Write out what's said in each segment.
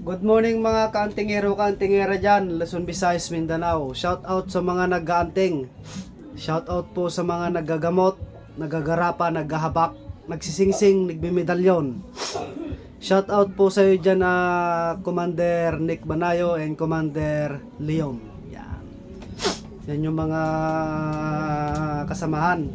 Good morning mga kaantingero, kaantingera dyan, Luzon, Visayas, Mindanao. Shout out sa mga nag-aanting. Shout out po sa mga nagagamot, nagagarapa, naghahabak, nagsisingsing, nagbimedalyon. Shout out po sa iyo dyan Commander Nick Banayo and Commander Leon. Yan. Yan yung mga kasamahan.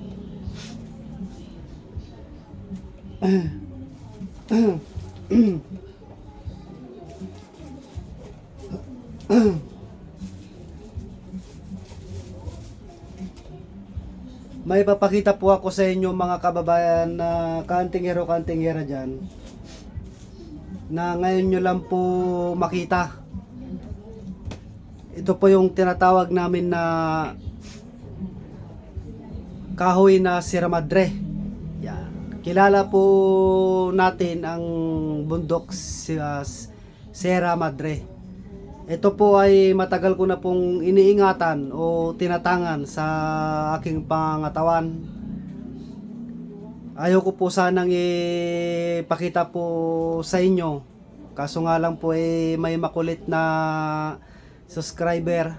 May papakita po ako sa inyo mga kababayan na kaantingero, kaantingera dyan, na ngayon nyo lang po makita. Ito po yung tinatawag namin na kahoy na Sierra Madre. Yan. Kilala po natin ang bundok Sierra Madre. Ito po ay matagal ko na pong iniingatan o tinatangan sa aking pangatawan. Ayaw ko po sanang ipakita po sa inyo. Kaso nga lang po may makulit na subscriber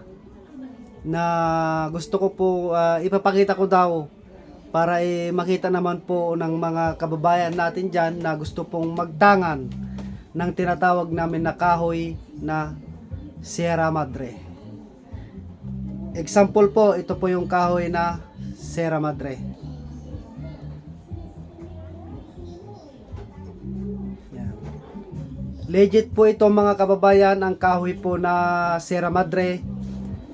na gusto ko po ipapakita ko daw para makita naman po ng mga kababayan natin dyan na gusto pong magtangan ng tinatawag namin na kahoy na Sierra Madre. Example po, ito po yung kahoy na Sierra Madre. Yan. Legit po ito mga kababayan, ang kahoy po na Sierra Madre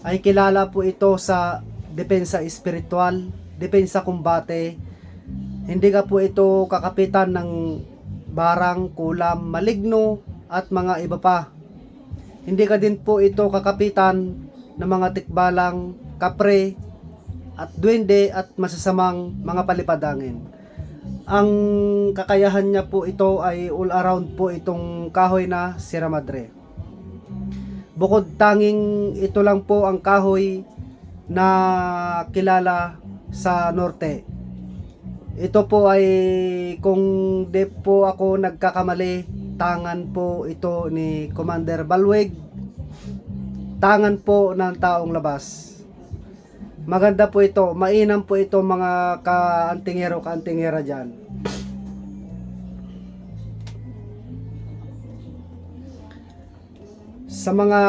ay kilala po ito sa depensa espiritual, depensa kumbate. Hindi ka po ito kakapitan ng barang, kulam, maligno at mga iba pa. Hindi ka din po ito kakapitan ng mga tikbalang, kapre, at duwende at masasamang mga palipadangin. Ang kakayahan niya po ito ay all around po itong kahoy na Sierra Madre. Bukod tanging ito lang po ang kahoy na kilala sa norte. Ito po ay kung di po ako nagkakamali, tangan po ito ni Commander Balweg, tangan po ng taong labas. Maganda po ito, mainam po ito mga kaantingero, kaantingera dyan. Sa mga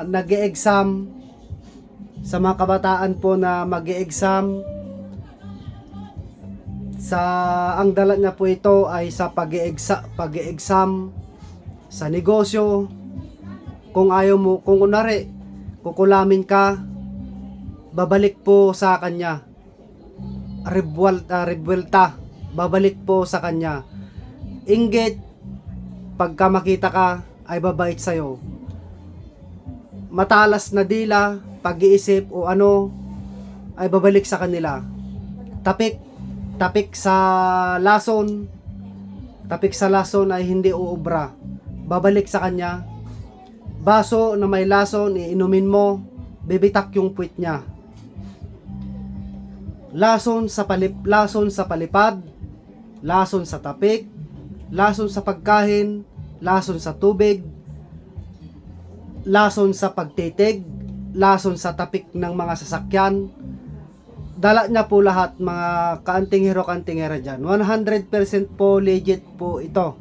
nag-e-exam, sa mga kabataan po na mag-e-exam, ang dala niya po ito ay sa pag-e-exam, sa negosyo. Kung ayaw mo, kung kunwari kukulamin ka, babalik po sa kanya. Rebuelta, babalik po sa kanya. Inggit, pagka makita ka ay babait sa'yo. Matalas na dila, pag-iisip o ano ay babalik sa kanila. Tapik sa lason ay hindi uubra, babalik sa kanya. Baso na may lason, iinumin mo, bibitak yung puwit niya. Lason sa palipad, lason sa tapik, lason sa pagkain, lason sa tubig, lason sa pagtitig, lason sa tapik ng mga sasakyan. Dala niya po lahat mga kaantinghero, kaantinghera dyan. 100% po legit po ito.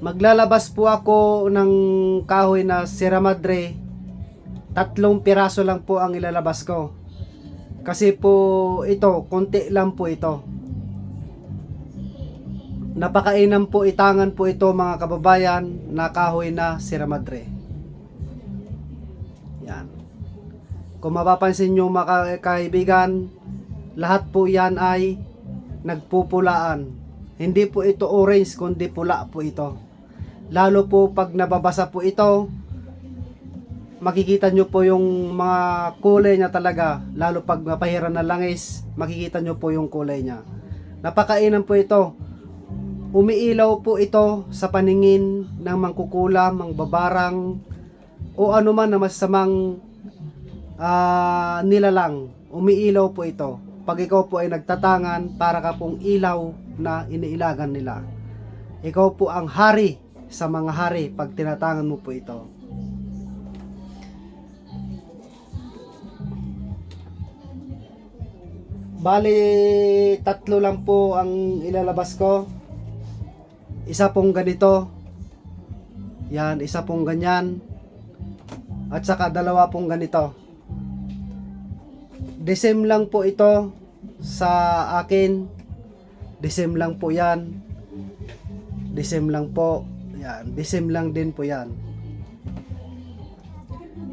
Maglalabas po ako ng kahoy na Sierra Madre. 3 piraso lang po ang ilalabas ko. Kasi po ito, konti lang po ito. Napakainam po, itangan po ito mga kababayan na kahoy na Sierra Madre. Yan. Kung mapapansin nyo mga kaibigan, lahat po yan ay nagpupulaan. Hindi po ito orange, kundi pula po ito. Lalo po pag nababasa po ito, makikita nyo po yung mga kulay niya talaga. Lalo pag mapahiran na langis, makikita nyo po yung kulay niya. Napakainam po ito. Umiilaw po ito sa paningin ng mangkukulam, mangbabarang, o anuman na masamang nilalang. Umiilaw po ito. Pag ikaw po ay nagtatangan, para ka pong ilaw na iniilagan nila. Ikaw po ang hari sa mga hari pag tinatangan mo po ito. Bali, tatlo lang po ang ilalabas ko. Isa pong ganito. Yan, isa pong ganyan. At saka dalawa pong ganito. The same lang po ito sa akin. The same lang po yan. The same lang po. Yan, the same lang din po yan.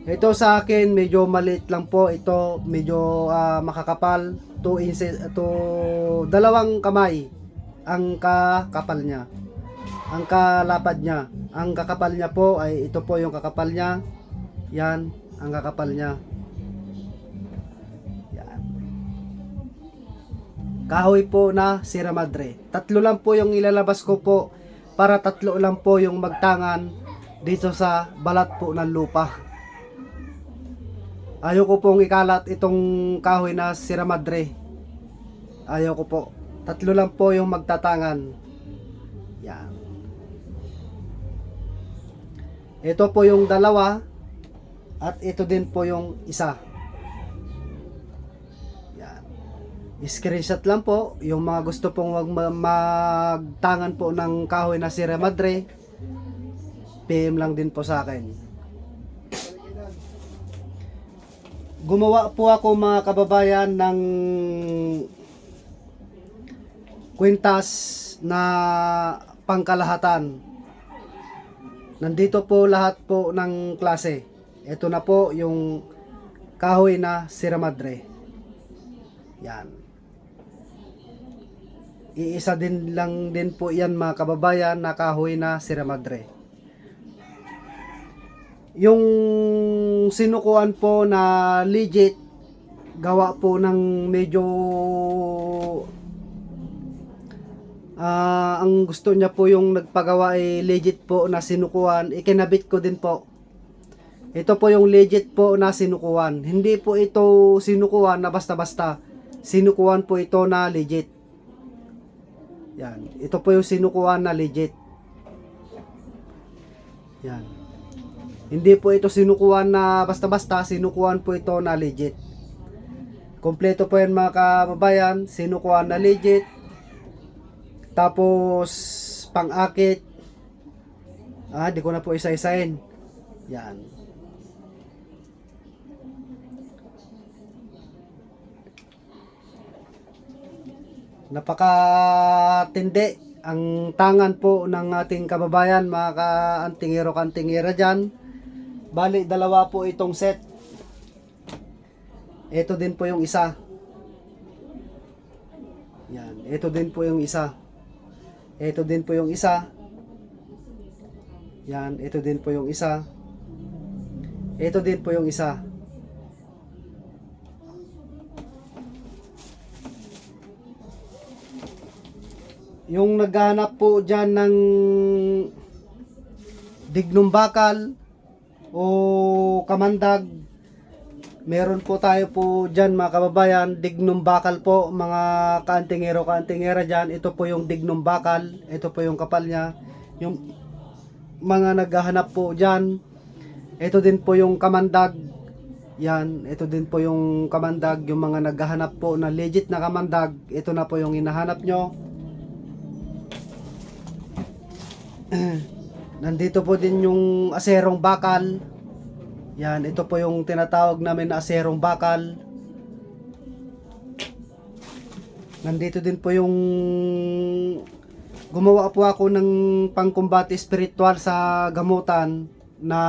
Ito sa akin, medyo maliit lang po. Ito, medyo makakapal. 2 inches, dalawang kamay ang kakapal niya. Ang kalapad niya. Ang kakapal niya po ay ito po yung kakapal niya. Yan, ang kakapal niya. Yan. Kahoy po na Sierra Madre. Tatlo lang po yung ilalabas ko po para tatlo lang po yung magtangan dito sa balat po ng lupa. Ayaw ko pong ikalat itong kahoy na Sierra Madre. Ayaw ko po. Tatlo lang po yung magtatangan. Yan. Ito po yung dalawa. At ito din po yung isa. Yan. Screenshot lang po. Yung mga gusto pong magtangan po ng kahoy na Sierra Madre, PM lang din po sa akin. Gumawa po ako mga kababayan ng kwintas na pangkalahatan. Nandito po lahat po ng klase. Ito na po yung kahoy na Sierra Madre. Yan. Iisa din lang din po yan mga kababayan na kahoy na Sierra Madre. Yung sinukuan po na legit, gawa po ng medyo ang gusto niya po yung nagpagawa ay legit po na sinukuan, ikinabit ko din po. Ito po yung legit po na sinukuan. Hindi po ito sinukuan na basta-basta. Sinukuan po ito na legit. Yan. Ito po yung sinukuan na legit. Yan. Hindi po ito sinukuan na basta-basta, sinukuan po ito na legit. Kompleto po yan mga kababayan, sinukuan na legit. Tapos pang-akit. Di ko na po isa-isahin. Yan. Napakatindi ang tangan po ng ating kababayan, mga ka-antingero-kantingera dyan. Bali, dalawa po itong set. Ito din po yung isa. Yan. Ito din po yung isa. Ito din po yung isa. Yan. Ito din po yung isa. Ito din po yung isa. Yung naghahanap po dyan ng dignum bakal o kamandag, meron po tayo po dyan mga kababayan, dignum bakal po mga kaantingero-kaantingera dyan. Ito po yung dignum bakal, ito po yung kapal nya. Yung mga naghahanap po dyan, ito din po yung kamandag. Yan, ito din po yung kamandag. Yung mga naghahanap po na legit na kamandag, ito na po yung hinahanap nyo. Nandito po din yung aserong bakal. Yan, ito po yung tinatawag namin na aserong bakal. Nandito din po yung gumawa po ako ng pangkumbate spiritual sa gamutan na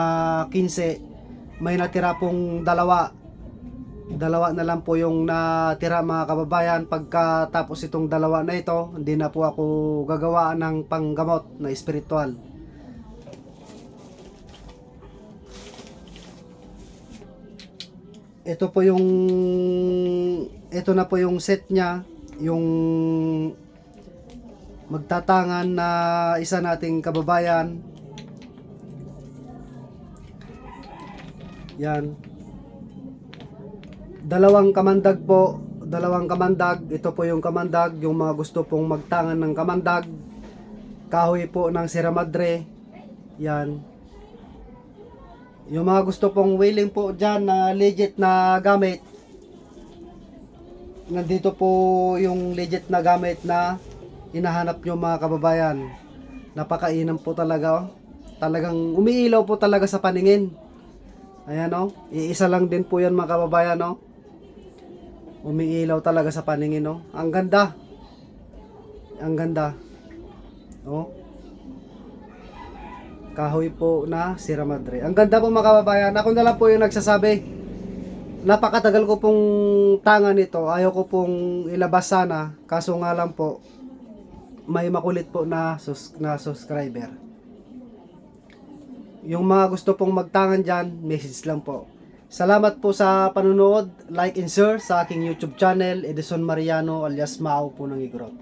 15. May natira pong dalawa na lang po yung natira mga kababayan. Pagkatapos itong dalawa na ito, hindi na po ako gagawa ng panggamot na spiritual. Ito po yung ito na po yung set nya, yung magtatangan na isa nating kababayan. Yan. Dalawang kamandag po, dalawang kamandag. Ito po yung kamandag, yung mga gusto pong magtangan ng kamandag. kahoy po ng Sierra Madre. Yan. Yung mga gusto pong willing po dyan na legit na gamit, nandito po yung legit na gamit na hinahanap nyo mga kababayan. Napakainam po talaga. Talagang umiilaw po talaga sa paningin. Ayan o. Iisa lang din po yan mga kababayan o. Umiilaw talaga sa paningin o. Ang ganda. Ang ganda. O. Kahoy po na Sierra Madre. Ang ganda po mga kababayan. Ako na lang po yung nagsasabi. Napakatagal ko pong tanga nito. Ayaw ko pong ilabas sana. Kaso nga lang po, may makulit po na subscriber. Yung mga gusto pong magtangan dyan, message lang po. Salamat po sa panunood. Like and share sa aking YouTube channel, Edison Mariano alias Mao po ng Igorot.